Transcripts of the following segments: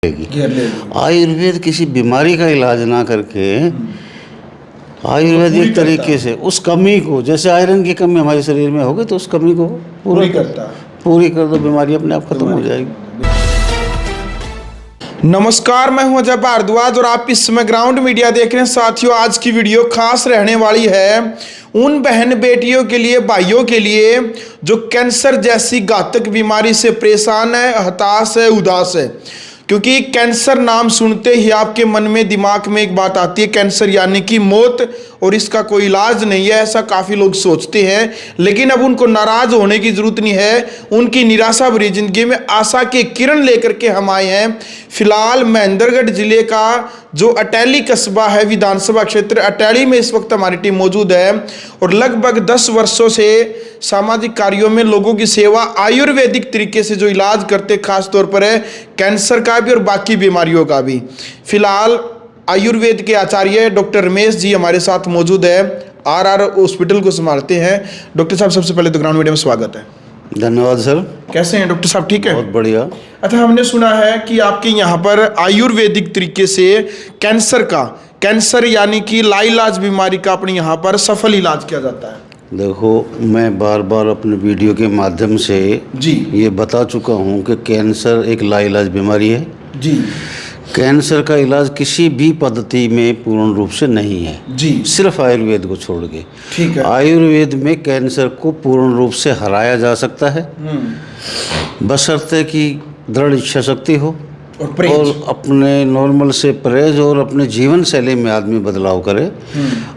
आयुर्वेद किसी बीमारी का इलाज ना करके आयुर्वेदिक तरीके से उस कमी को, जैसे आयरन की कमी हमारे शरीर में होगी तो उस कमी को पूरी कर दो, बीमारी अपने आप खत्म हो जाएगी। नमस्कार, मैं हूं अजय भारद्वाज और आप इस समय ग्राउंड मीडिया देख रहे हैं। साथियों, आज की वीडियो खास रहने वाली है उन बहन बेटियों के लिए, भाइयों के लिए जो कैंसर जैसी घातक बीमारी से परेशान है, हताश है, उदास है। क्योंकि कैंसर नाम सुनते ही आपके मन में, दिमाग में एक बात आती है, कैंसर यानी कि मौत, और इसका कोई इलाज नहीं है, ऐसा काफ़ी लोग सोचते हैं। लेकिन अब उनको नाराज़ होने की ज़रूरत नहीं है। उनकी निराशा भरी जिंदगी में आशा की किरण लेकर के हम आए हैं। फिलहाल महेंद्रगढ़ जिले का जो अटैली कस्बा है, विधानसभा क्षेत्र अटैली में इस वक्त हमारी टीम मौजूद है और लगभग 10 वर्षों से सामाजिक कार्यों में लोगों की सेवा, आयुर्वेदिक तरीके से जो इलाज करते, खास तौर पर है कैंसर का भी और बाकी बीमारियों का भी। फिलहाल आयुर्वेद के आचार्य डॉक्टर रमेश जी हमारे साथ मौजूद है, आर हॉस्पिटल को संभालते हैं। डॉक्टर साहब, सबसे पहले तो ग्राउंड मीडिया में स्वागत है। धन्यवाद सर। कैसे हैं डॉक्टर साहब? ठीक है, बहुत बढ़िया। अच्छा, हमने सुना है कि आपके यहाँ पर आयुर्वेदिक तरीके से कैंसर यानी कि लाइलाज बीमारी का अपने यहाँ पर सफल इलाज किया जाता है। देखो, मैं बार बार अपने वीडियो के माध्यम से जी ये बता चुका हूँ कि कैंसर एक लाइलाज बीमारी है। जी कैंसर का इलाज किसी भी पद्धति में पूर्ण रूप से नहीं है जी, सिर्फ आयुर्वेद को छोड़ के। ठीक है। आयुर्वेद में कैंसर को पूर्ण रूप से हराया जा सकता है, बशर्ते कि दृढ़ इच्छा शक्ति हो और अपने नॉर्मल से परहेज और अपने जीवन शैली में आदमी बदलाव करे।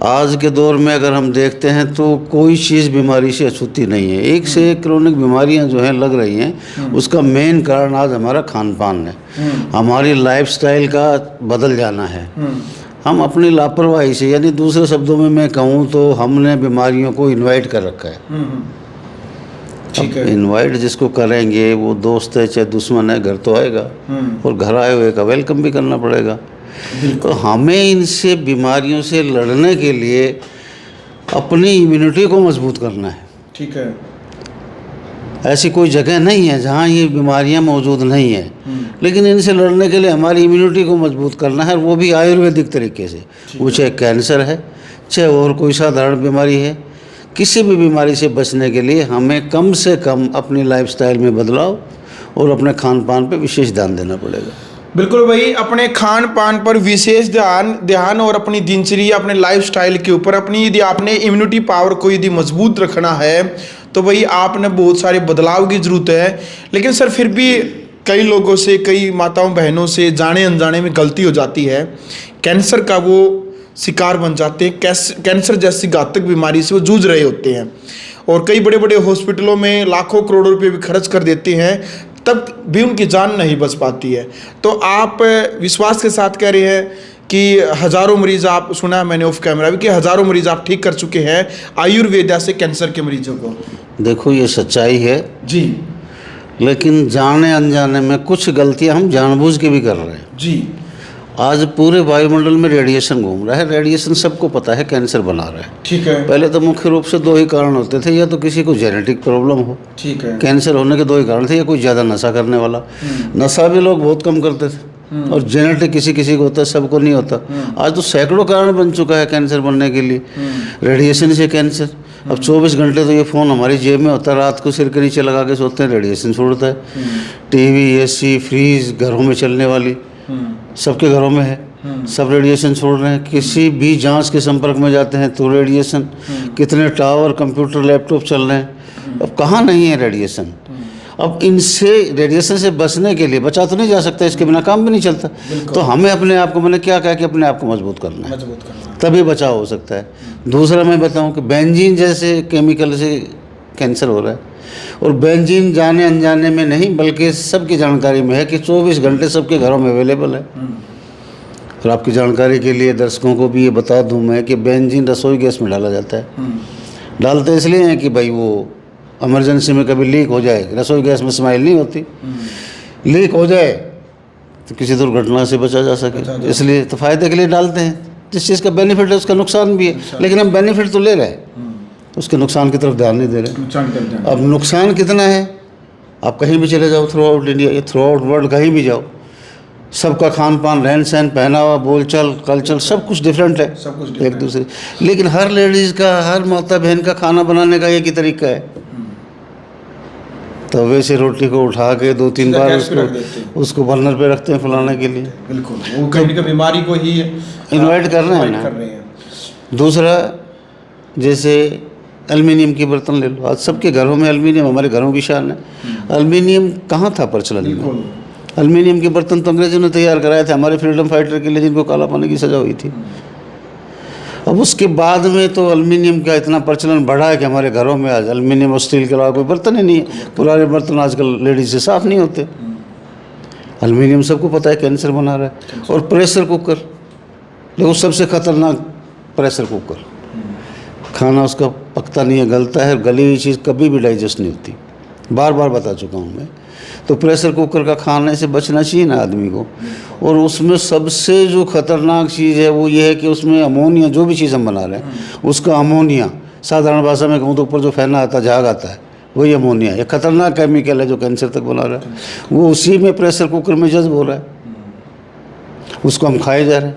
आज के दौर में अगर हम देखते हैं तो कोई चीज़ बीमारी से अछूती नहीं है। एक से एक क्रोनिक बीमारियां जो हैं लग रही हैं, उसका मेन कारण आज हमारा खान पान है, हमारी लाइफस्टाइल का बदल जाना है। हम अपनी लापरवाही से, यानी दूसरे शब्दों में मैं कहूँ तो हमने बीमारियों को इन्वाइट कर रखा है। इनवाइट जिसको करेंगे वो दोस्त है चाहे दुश्मन है, घर तो आएगा और घर आए हुए का वेलकम भी करना पड़ेगा। तो हमें इनसे बीमारियों से लड़ने के लिए अपनी इम्यूनिटी को मजबूत करना है। ठीक है। ऐसी कोई जगह नहीं है जहाँ ये बीमारियां मौजूद नहीं है, लेकिन इनसे लड़ने के लिए हमारी इम्यूनिटी को मजबूत करना है, वो भी आयुर्वेदिक तरीके से। वो चाहे कैंसर है, चाहे और कोई साधारण बीमारी है, किसी भी बीमारी से बचने के लिए हमें कम से कम अपनी लाइफस्टाइल में बदलाव और अपने खान पान पर विशेष ध्यान देना पड़ेगा। बिल्कुल भाई, अपने खान पान पर विशेष ध्यान और अपनी दिनचर्या, अपने लाइफस्टाइल के ऊपर अपनी, यदि आपने इम्यूनिटी पावर को यदि मजबूत रखना है तो भाई आपने बहुत सारे बदलाव की ज़रूरत है। लेकिन सर, फिर भी कई लोगों से, कई माताओं बहनों से जाने अनजाने में गलती हो जाती है, कैंसर का वो शिकार बन जाते हैं। कैंसर जैसी घातक बीमारी से वो जूझ रहे होते हैं और कई बड़े बड़े हॉस्पिटलों में लाखों करोड़ों रुपए भी खर्च कर देते हैं, तब भी उनकी जान नहीं बच पाती है। तो आप विश्वास के साथ कह रहे हैं कि हज़ारों मरीज, आप सुना मैंने ऑफ कैमरा भी कि हज़ारों मरीज आप ठीक कर चुके हैं आयुर्वेदा से कैंसर के मरीजों को। देखो, ये सच्चाई है जी, लेकिन जाने अनजाने में कुछ गलतियां हम जानबूझ के भी कर रहे हैं। जी, आज पूरे वायुमंडल में रेडिएशन घूम रहा है। रेडिएशन सबको पता है कैंसर बना रहा है। ठीक है। पहले तो मुख्य रूप से 2 ही कारण होते थे, या तो किसी को जेनेटिक प्रॉब्लम हो, ठीक है, कैंसर होने के 2 ही कारण थे, या कोई ज़्यादा नशा करने वाला। नशा भी लोग बहुत कम करते थे और जेनेटिक किसी किसी को होता है, सबको नहीं होता। आज तो सैकड़ों कारण बन चुका है कैंसर बनने के लिए। रेडिएशन से कैंसर, अब 24 घंटे तो ये फ़ोन हमारी जेब में होता है, रात को सिर के नीचे लगा के सोते हैं, रेडिएशन छोड़ता है। टीवी, एसी, फ्रीज घरों में चलने वाली, सबके घरों में है, सब रेडिएशन छोड़ रहे हैं। किसी भी जांच के संपर्क में जाते हैं तो रेडिएशन। कितने टावर, कंप्यूटर, लैपटॉप चल रहे हैं, अब कहाँ नहीं है रेडिएशन। अब इनसे, रेडिएशन से बचने के लिए, बचा तो नहीं जा सकता, इसके बिना काम भी नहीं चलता। तो हमें अपने आप को, मैंने क्या कहा कि अपने आप को मजबूत करना है, तभी बचाव हो सकता है। दूसरा मैं बताऊं कि बेंजीन जैसे केमिकल से कैंसर हो रहा है, और बेंजीन जाने अनजाने में नहीं बल्कि सबकी जानकारी में है कि 24 घंटे सबके घरों में अवेलेबल है। और आपकी जानकारी के लिए दर्शकों को भी ये बता दूं मैं कि बेंजीन रसोई गैस में डाला जाता है। डालते इसलिए हैं कि भाई वो इमरजेंसी में कभी लीक हो जाए, रसोई गैस में स्माइल नहीं होती, लीक हो जाए तो किसी दुर्घटना से बचा जा सके, इसलिए तो फ़ायदे के लिए डालते हैं। जिस चीज़ का बेनिफिट है उसका नुकसान भी है, लेकिन हम बेनिफिट तो ले रहे हैं, उसके नुकसान की तरफ ध्यान नहीं दे रहे। अब नुकसान कितना है, आप कहीं भी चले जाओ through out India, through out world कहीं भी जाओ, सबका खान पान, रहन सहन, पहनावा, बोलचाल, कल्चर सब कुछ डिफरेंट है सब कुछ एक different दूसरे। लेकिन हर लेडीज़ का, हर माता बहन का खाना बनाने का एक ही तरीका है। तवे से रोटी को उठा के 2-3 सीधा बार गैस पे रख देते हैं। उसको बर्नर पे रखते हैं फुलाने के लिए। बिल्कुल, वो कहीं ना कहीं बीमारी को ही इन्वाइट कर रहे हैं invite ना। कर रहे हैं। दूसरा, जैसे एल्युमिनियम के बर्तन ले लो, आज सबके घरों में एल्युमिनियम, हमारे घरों की शान है। एल्युमिनियम कहाँ था प्रचलन में? बिल्कुल, एल्युमिनियम के बर्तन तो अंग्रेजों ने तैयार कराए थे हमारे फ्रीडम फाइटर के लिए, जिनको काला पानी की सजा हुई थी। अब उसके बाद में तो एल्युमिनियम का इतना प्रचलन बढ़ा है कि हमारे घरों में आज एल्युमिनियम और स्टील के अलावा कोई बर्तन ही नहीं है। पुराने बर्तन आजकल लेडीज से साफ नहीं होते। एल्युमिनियम सबको पता है कैंसर बना रहा है। और प्रेशर कुकर, देखो सबसे खतरनाक प्रेशर कुकर, खाना उसका पकता नहीं है, गलता है। गली हुई चीज़ कभी भी डाइजेस्ट नहीं होती, बार बार बता चुका हूँ मैं। तो प्रेशर कुकर का खाने से बचना चाहिए ना आदमी को। और उसमें सबसे जो खतरनाक चीज़ है वो ये है कि उसमें अमोनिया, जो भी चीज़ हम बना रहे हैं उसका अमोनिया, साधारण भाषा में कहूँ तो ऊपर जो फैना आता, झाग आता है, वही अमोनिया। ये खतरनाक केमिकल है जो कैंसर तक बना रहा है। वो उसी में प्रेशर कुकर में जज्ब हो रहा है, उसको हम खाए जा रहे हैं।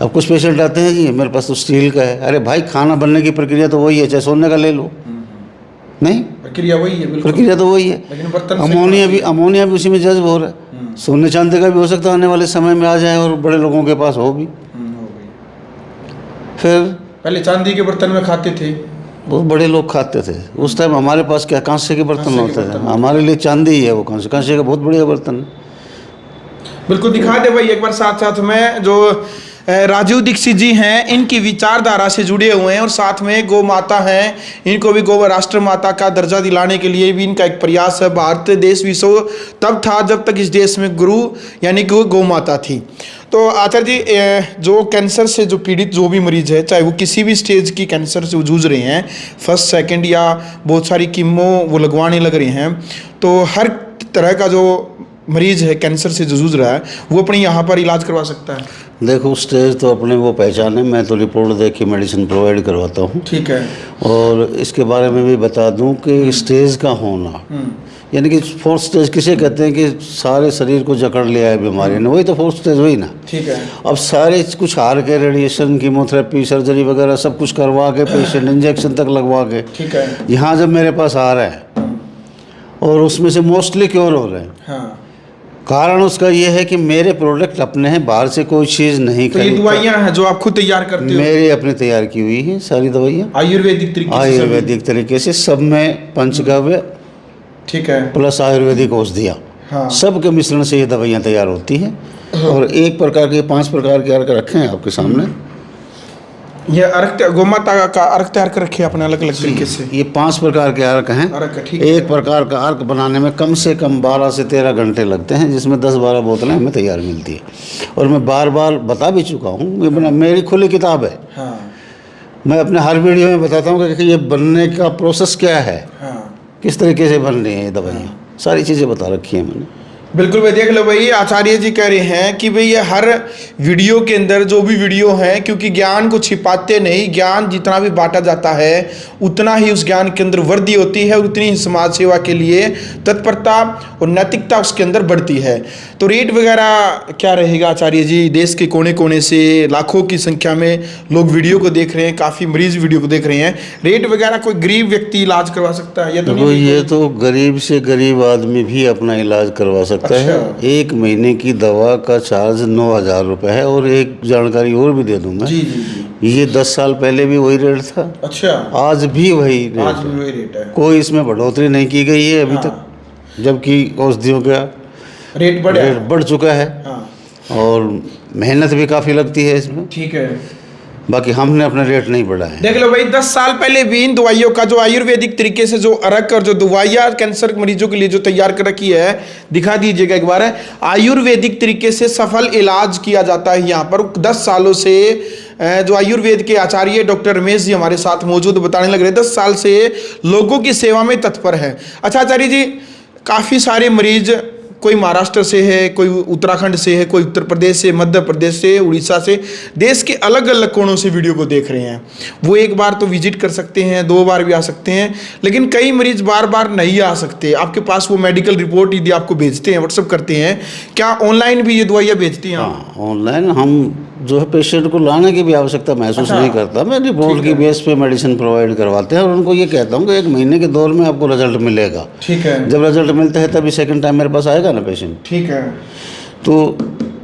अब कुछ पेशेंट आते हैं जी मेरे पास तो स्टील का है। अरे भाई, खाना बनने की प्रक्रिया तो वही है, चाहे सोने का ले लो, नहीं प्रक्रिया वही है। बिल्कुल, प्रक्रिया तो वही है। लेकिन बर्तन से अमोनिया भी उसी में जज्ब हो रहा है। सोने चांदी का भी हो सकता है आने वाले समय में आ जाए, और बड़े लोगों के पास हो भी। हो गई। फिर पहले चांदी के बर्तन में खाते थे, बहुत बड़े लोग खाते थे उस टाइम। हमारे पास क्या कांसे के बर्तन होते थे, हमारे लिए चांदी ही है वो। कांसे का बहुत बढ़िया बर्तन है। बिल्कुल दिखा दे भाई एक बार साथ साथ में। जो राजीव दीक्षित जी हैं, इनकी विचारधारा से जुड़े हुए हैं, और साथ में गौ माता हैं, इनको भी गौ राष्ट्र माता का दर्जा दिलाने के लिए भी इनका एक प्रयास है। भारत देश विश्व तब था जब तक इस देश में गुरु यानी कि वो गौ माता थी। तो आचार्य जी, जो कैंसर से जो पीड़ित जो भी मरीज है, चाहे वो किसी भी स्टेज की कैंसर से जूझ रहे हैं, फर्स्ट सेकंड या बहुत सारी कीमो वो लगवाने लग रहे हैं, तो हर तरह का जो मरीज है कैंसर से जो जूझ रहा है वो अपने यहाँ पर इलाज करवा सकता है। देखो, स्टेज तो अपने वो पहचाने, मैं तो रिपोर्ट देख के मेडिसिन प्रोवाइड करवाता हूँ। ठीक है। और इसके बारे में भी बता दूँ कि स्टेज का होना, यानी कि फोर्थ स्टेज किसे कहते हैं कि सारे शरीर को जकड़ लिया है बीमारी ने, वही तो फोर्थ स्टेज हुई ना। ठीक है। अब सारे कुछ हार के, रेडिएशन, कीमोथेरेपी, सर्जरी वगैरह सब कुछ करवा के, पेशेंट इंजेक्शन तक लगवा के, ठीक है, यहाँ जब मेरे पास आ रहा है और उसमें से मोस्टली क्योर हो रहे हैं, हाँ, कारण उसका ये है कि मेरे प्रोडक्ट अपने हैं, बाहर से कोई चीज़ नहीं तो ये खरीदता। दवाइयाँ हैं जो आप खुद तैयार करते हो? मेरी अपनी तैयार की हुई है सारी दवाइयाँ, आयुर्वेदिक तरीके से? आयुर्वेदिक तरीके से, सब में पंचगव्य ठीक है, प्लस आयुर्वेदिक औषधियाँ, हाँ, सब के मिश्रण से ये दवाइयाँ तैयार होती हैं। और एक प्रकार के 5 प्रकार के अर्क रखे हैं आपके सामने। ये अर्क गोमाता का अर्क तैयार कर रखे अपने अलग अलग तरीके से। ये 5 प्रकार के अर्क हैं। अर्क, ठीक है। एक प्रकार का अर्क बनाने में कम से कम 12 से 13 घंटे लगते हैं, जिसमें 10-12 बोतलें हमें तैयार मिलती है। और मैं बार बार बता भी चुका हूँ, ये मेरी खुली किताब है। हाँ, मैं अपने हर वीडियो में बताता हूँ कि ये बनने का प्रोसेस क्या है, हाँ, किस तरीके से बन रही हैं ये दवाइयाँ, सारी चीज़ें बता रखी हैं मैंने। बिल्कुल भाई, देख लो भाई, आचार्य जी कह रहे हैं कि भाई ये हर वीडियो के अंदर जो भी वीडियो है, क्योंकि ज्ञान को छिपाते नहीं, ज्ञान जितना भी बांटा जाता है उतना ही उस ज्ञान के अंदर वृद्धि होती है और उतनी ही समाज सेवा के लिए तत्परता और नैतिकता उसके अंदर बढ़ती है। तो रेट वगैरह क्या रहेगा आचार्य जी? देश के कोने कोने से लाखों की संख्या में लोग वीडियो को देख रहे हैं, काफ़ी मरीज वीडियो को देख रहे हैं, रेट वगैरह कोई गरीब व्यक्ति इलाज करवा सकता है या तो नहीं? ये तो गरीब से गरीब आदमी भी अपना इलाज करवा सकता है। 1 महीने की दवा का चार्ज 9,000 रुपये है। और एक जानकारी और भी दे दूँ मैं, जी जी जी, ये 10 साल पहले भी वही रेट था, अच्छा, आज भी वही रेट आज है। भी वही रेट है, कोई इसमें बढ़ोतरी नहीं की गई है अभी तक, जबकि औषधियों का रेट बढ़ चुका है। हाँ, और मेहनत भी काफ़ी लगती है इसमें, ठीक है। बाकी हमने अपना रेट नहीं बढ़ाया। देख लो भाई, 10 साल पहले भी इन दवाइयों का जो आयुर्वेदिक तरीके से जो अर्क और जो दवाइयाँ कैंसर मरीजों के लिए जो तैयार कर रखी है, दिखा दीजिएगा एक बार। आयुर्वेदिक तरीके से सफल इलाज किया जाता है यहाँ पर 10 सालों से। जो आयुर्वेद के आचार्य डॉक्टर रमेश जी हमारे साथ मौजूद, बताने लग रहे 10 साल से लोगों की सेवा में तत्पर है। अच्छा आचार्य जी, काफ़ी सारे मरीज कोई महाराष्ट्र से है, कोई उत्तराखंड से है, कोई उत्तर प्रदेश से, मध्य प्रदेश से, उड़ीसा से, देश के अलग अलग कोनों से वीडियो को देख रहे हैं। वो एक बार तो विजिट कर सकते हैं, 2 बार भी आ सकते हैं, लेकिन कई मरीज बार बार नहीं आ सकते। आपके पास वो मेडिकल रिपोर्ट यदि आपको भेजते हैं, व्हाट्सअप करते हैं, क्या ऑनलाइन भी ये दवाइयाँ भेजती हैं? हाँ, ऑनलाइन हम जो है पेशेंट को लाने की भी आवश्यकता महसूस अच्छा। नहीं करता। मैं रिपोर्ट की बेस पे मेडिसिन प्रोवाइड करवाते हैं और उनको ये कहता हूँ कि 1 महीने के दौर में आपको रिजल्ट मिलेगा। ठीक है। जब रिजल्ट मिलता है तभी सेकंड टाइम मेरे पास आएगा ना पेशेंट। ठीक है। तो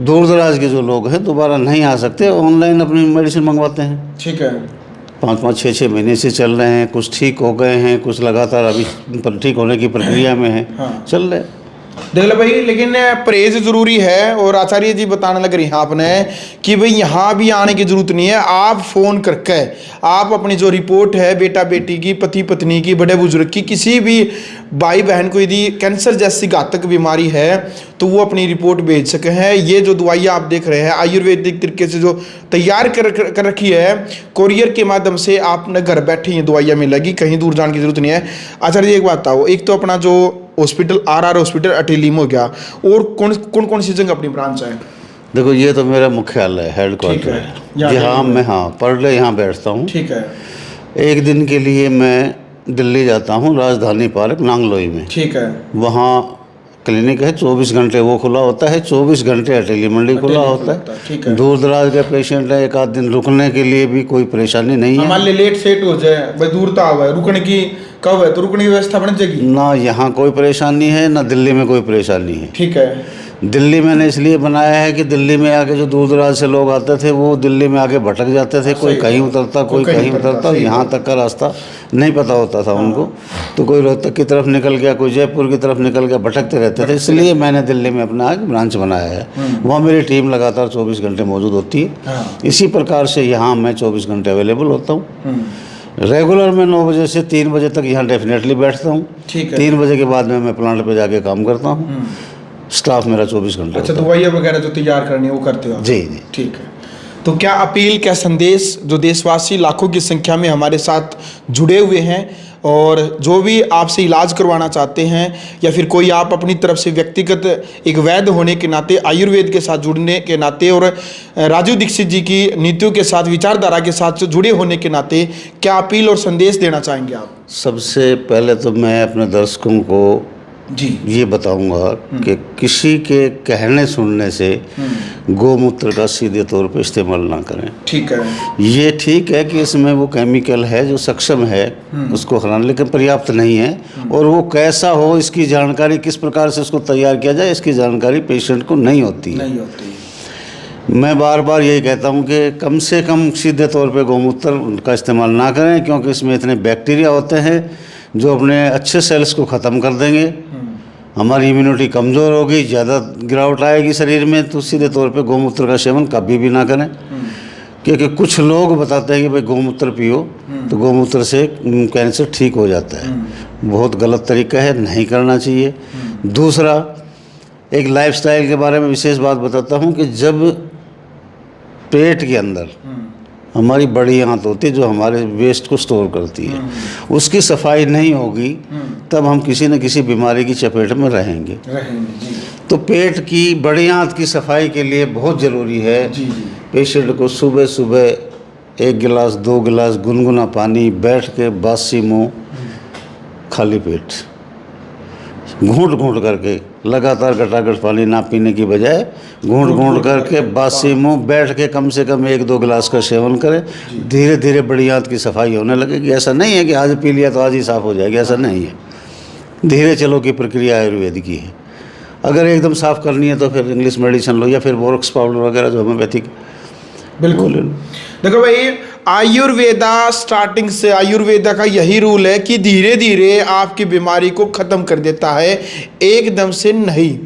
दूर दराज के जो लोग हैं दोबारा नहीं आ सकते, ऑनलाइन अपनी मेडिसिन मंगवाते हैं। ठीक है। 5-5, 6-6 महीने से चल रहे हैं, कुछ ठीक हो गए हैं, कुछ लगातार अभी ठीक होने की प्रक्रिया में है, हाँ। चल रहे। देख लो भाई, लेकिन परहेज जरूरी है। और आचार्य जी बताने लग रही हैं आपने कि भाई यहाँ भी आने की जरूरत नहीं है, आप फ़ोन करके आप अपनी जो रिपोर्ट है बेटा बेटी की, पति पत्नी की, बड़े बुजुर्ग की, किसी भी भाई बहन को यदि कैंसर जैसी घातक बीमारी है तो वो अपनी रिपोर्ट भेज सके हैं। ये जो दवाइयाँ आप देख रहे हैं आयुर्वेदिक तरीके से जो तैयार कर रखी है, कोरियर के माध्यम से आपने घर बैठे ये दवाइयाँ मिलेगी, कहीं दूर जाने की जरूरत नहीं है। आचार्य जी एक बात बताओ, एक तो अपना जो हॉस्पिटल RR हॉस्पिटल अटेली में हो गया, और कौन सी जगह अपनी ब्रांच है? देखो ये तो मेरा मुख्यालय है, हेड क्वार्टर है, जहाँ मैं पर डे यहाँ बैठता हूँ। ठीक है। एक दिन के लिए मैं दिल्ली जाता हूँ, राजधानी पार्क नांगलोई में। ठीक है। वहाँ क्लिनिक है, 24 घंटे वो खुला होता है, 24 घंटे अटेली मंडी खुला होता है। ठीक है। दूर दराज के पेशेंट है, 1 आध दिन रुकने के लिए भी कोई परेशानी नहीं है। हमारे लिए लेट सेट हो जाए, भाई दूरता हुआ है, रुकने की कब है तो रुकने की व्यवस्था बन जाएगी ना, यहाँ कोई परेशानी है ना दिल्ली में कोई परेशानी है। ठीक है। दिल्ली मैंने इसलिए बनाया है कि दिल्ली में आके जो दूर दराज से लोग आते थे वो दिल्ली में आके भटक जाते थे, कोई कहीं उतरता कोई कहीं उतरता, यहाँ तक का रास्ता नहीं पता होता था उनको। तो कोई रोहतक की तरफ निकल गया, कोई जयपुर की तरफ निकल गया, भटकते रहते थे। इसलिए मैंने दिल्ली में अपना एक ब्रांच बनाया है, वहाँ मेरी टीम लगातार 24 घंटे मौजूद होती है। इसी प्रकार से यहाँ मैं 24 घंटे अवेलेबल होता हूँ। रेगुलर में 9 बजे से 3 बजे तक यहाँ डेफिनेटली बैठता हूँ। ठीक है। 3 बजे के बाद में मैं प्लांट पे जाके काम करता हूँ। स्टाफ मेरा 24 घंटे। अच्छा, दवाइयाँ वगैरह जो तैयार करनी है वो करते हो? जी जी। ठीक है। तो क्या अपील, क्या संदेश जो देशवासी लाखों की संख्या में हमारे साथ जुड़े हुए हैं और जो भी आपसे इलाज करवाना चाहते हैं, या फिर कोई आप अपनी तरफ से व्यक्तिगत एक वैद्य होने के नाते, आयुर्वेद के साथ जुड़ने के नाते और राजीव दीक्षित जी की नीतियों के साथ, विचारधारा के साथ जुड़े होने के नाते, क्या अपील और संदेश देना चाहेंगे आप? सबसे पहले तो मैं अपने दर्शकों को जी ये बताऊंगा कि किसी के कहने सुनने से गोमूत्र का सीधे तौर पे इस्तेमाल ना करें। ठीक है। ये ठीक है कि इसमें वो केमिकल है जो सक्षम है उसको हराने, लेकिन पर्याप्त नहीं है। और वो कैसा हो इसकी जानकारी, किस प्रकार से उसको तैयार किया जाए इसकी जानकारी पेशेंट को नहीं होती है। नहीं होती। मैं बार बार यही कहता हूँ कि कम से कम सीधे तौर पे गोमूत्र का इस्तेमाल ना करें, क्योंकि इसमें इतने बैक्टीरिया होते हैं जो अपने अच्छे सेल्स को ख़त्म कर देंगे। हमारी इम्यूनिटी कमज़ोर होगी, ज़्यादा गिरावट आएगी शरीर में। तो सीधे तौर पे गोमूत्र का सेवन कभी भी ना करें, क्योंकि कुछ लोग बताते हैं कि भाई गोमूत्र पियो तो गोमूत्र से कैंसर ठीक हो जाता है। बहुत गलत तरीका है, नहीं करना चाहिए। दूसरा, एक लाइफस्टाइल के बारे में विशेष बात बताता हूँ कि जब पेट के अंदर हमारी बड़ी आंत होती है जो हमारे वेस्ट को स्टोर करती है, उसकी सफाई नहीं होगी तब हम किसी न किसी बीमारी की चपेट में रहेंगे। जी। तो पेट की बड़ी आंत की सफाई के लिए बहुत ज़रूरी है पेशेंट को सुबह सुबह 1 गिलास 2 गिलास गुनगुना पानी बैठ के बासी मुँह खाली पेट घूंट घूंट करके, लगातार घटाघट पानी ना पीने की बजाय घूंट घूंट करके बासी मुँह बैठ के कम से कम 1-2 गिलास का सेवन करें। धीरे धीरे बड़ी आंत की सफाई होने लगेगी। ऐसा नहीं है कि आज पी लिया तो आज ही साफ़ हो जाएगी, ऐसा नहीं है। धीरे चलो की प्रक्रिया आयुर्वेद की है। अगर एकदम साफ़ करनी है तो फिर इंग्लिश मेडिसिन लो या फिर बोरक्स पाउडर वगैरह जो होम्योपैथिक। बिल्कुल। देखो भाई, आयुर्वेदा स्टार्टिंग से, आयुर्वेदा का यही रूल है कि धीरे धीरे आपकी बीमारी को ख़त्म कर देता है, एकदम से नहीं।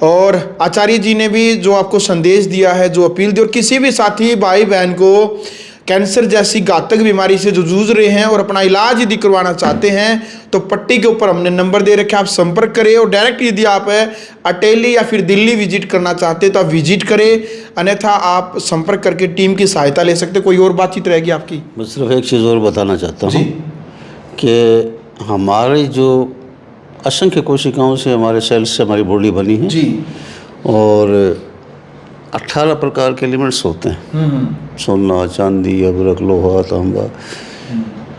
और आचार्य जी ने भी जो आपको संदेश दिया है, जो अपील दी, और किसी भी साथी भाई बहन को कैंसर जैसी घातक बीमारी से जो जूझ रहे हैं और अपना इलाज यदि करवाना चाहते हैं तो पट्टी के ऊपर हमने नंबर दे रखे, आप संपर्क करें। और डायरेक्ट यदि आप अटेली या फिर दिल्ली विजिट करना चाहते हैं तो आप विजिट करें, अन्यथा आप संपर्क करके टीम की सहायता ले सकते। कोई और बातचीत रहेगी आपकी? मैं सिर्फ एक चीज़ और बताना चाहता हूँ कि हमारी जो असंख्य कोशिकाओं से, हमारे सेल्स से हमारी बॉडी बनी है। जी। और 18 प्रकार के एलिमेंट्स होते हैं, सोना, चांदी, अबरक, लोहा, तांबा,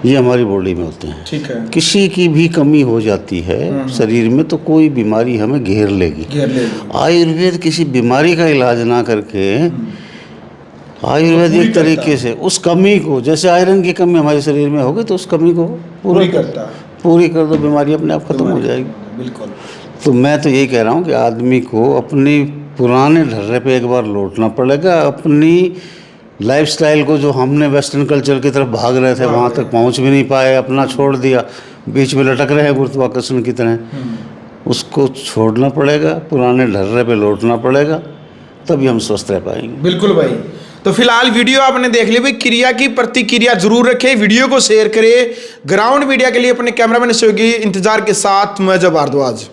ये हमारी बॉडी में होते हैं। ठीक है। किसी की भी कमी हो जाती है शरीर में तो कोई बीमारी हमें घेर लेगी। आयुर्वेद किसी बीमारी का इलाज ना करके आयुर्वेदिक तरीके से उस कमी को, जैसे आयरन की कमी हमारे शरीर में होगी तो उस कमी को पूरी कर दो, बीमारी अपने आप खत्म हो जाएगी। बिल्कुल। तो मैं तो यही कह रहा हूँ कि आदमी को अपनी पुराने ढर्रे पे एक बार लौटना पड़ेगा। अपनी लाइफस्टाइल को, जो हमने वेस्टर्न कल्चर की तरफ भाग रहे थे, वहाँ तक पहुँच भी नहीं पाए, अपना छोड़ दिया, बीच में लटक रहे हैं गुरुत्वाकर्षण की तरह, उसको छोड़ना पड़ेगा, पुराने ढर्रे पे लौटना पड़ेगा, तभी हम स्वस्थ रह पाएंगे। बिल्कुल भाई। तो फिलहाल वीडियो आपने देख ली भाई, क्रिया की प्रतिक्रिया जरूर रखें, वीडियो को शेयर करें। ग्राउंड मीडिया के लिए अपने कैमरामैन सहयोगी इंतजार के साथ मैं जब भारद्वाज।